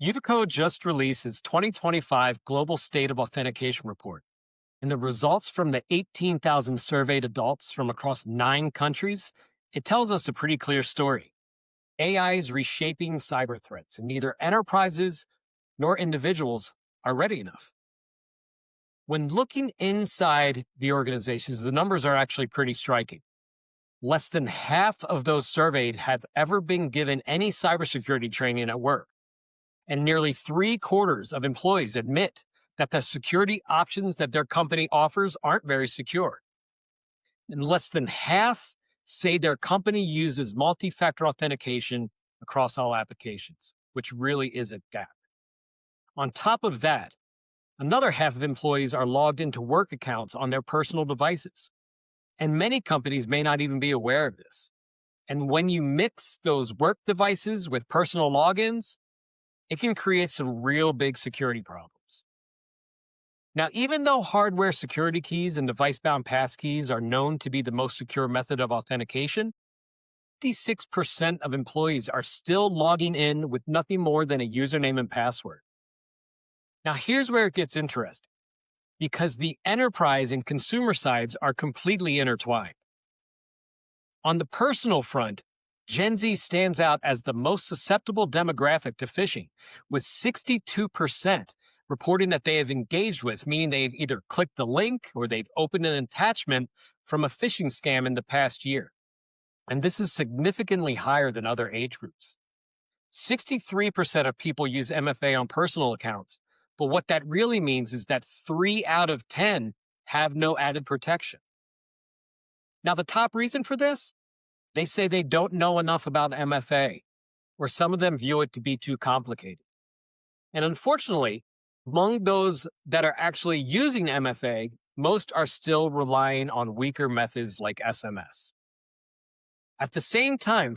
Yubico just released its 2025 Global State of Authentication report, and the results from the 18,000 surveyed adults from across 9 countries, it tells us a pretty clear story. AI is reshaping cyber threats, and neither enterprises nor individuals are ready enough. When looking inside the organizations, the numbers are actually pretty striking. Less than half of those surveyed have ever been given any cybersecurity training at work. And nearly 3/4 of employees admit that the security options that their company offers aren't very secure. And less than half say their company uses multi-factor authentication across all applications, which really is a gap. On top of that, another half of employees are logged into work accounts on their personal devices. And many companies may not even be aware of this. And when you mix those work devices with personal logins, it can create some real big security problems. Now, even though hardware security keys and device-bound passkeys are known to be the most secure method of authentication, 56% of employees are still logging in with nothing more than a username and password. Now, here's where it gets interesting, because the enterprise and consumer sides are completely intertwined. On the personal front, Gen Z stands out as the most susceptible demographic to phishing, with 62% reporting that they have engaged with, meaning they've either clicked the link or they've opened an attachment from a phishing scam in the past year. And this is significantly higher than other age groups. 63% of people use MFA on personal accounts, but what that really means is that 3 out of 10 have no added protection. Now, the top reason for this? They say they don't know enough about MFA, or some of them view it to be too complicated. And unfortunately, among those that are actually using MFA, most are still relying on weaker methods like SMS. At the same time,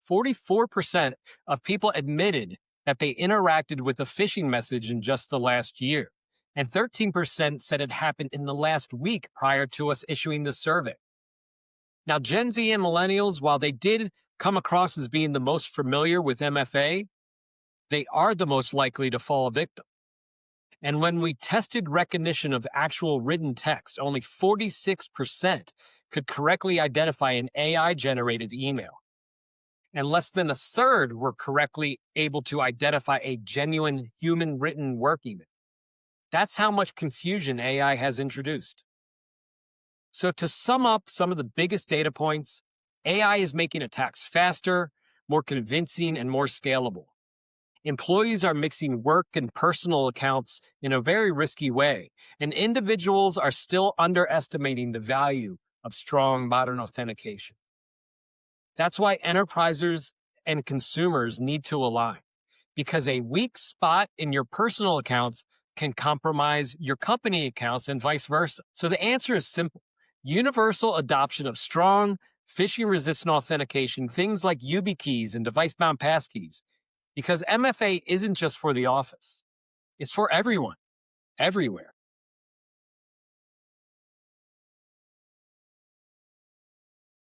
44% of people admitted that they interacted with a phishing message in just the last year, and 13% said it happened in the last week prior to us issuing the survey. Now, Gen Z and millennials, while they did come across as being the most familiar with MFA, they are the most likely to fall a victim. And when we tested recognition of actual written text, only 46% could correctly identify an AI-generated email. And less than a third were correctly able to identify a genuine human-written work email. That's how much confusion AI has introduced. So to sum up some of the biggest data points, AI is making attacks faster, more convincing, and more scalable. Employees are mixing work and personal accounts in a very risky way, and individuals are still underestimating the value of strong modern authentication. That's why enterprises and consumers need to align, because a weak spot in your personal accounts can compromise your company accounts and vice versa. So the answer is simple. Universal adoption of strong, phishing-resistant authentication, things like YubiKeys and device-bound passkeys, because MFA isn't just for the office. It's for everyone, everywhere.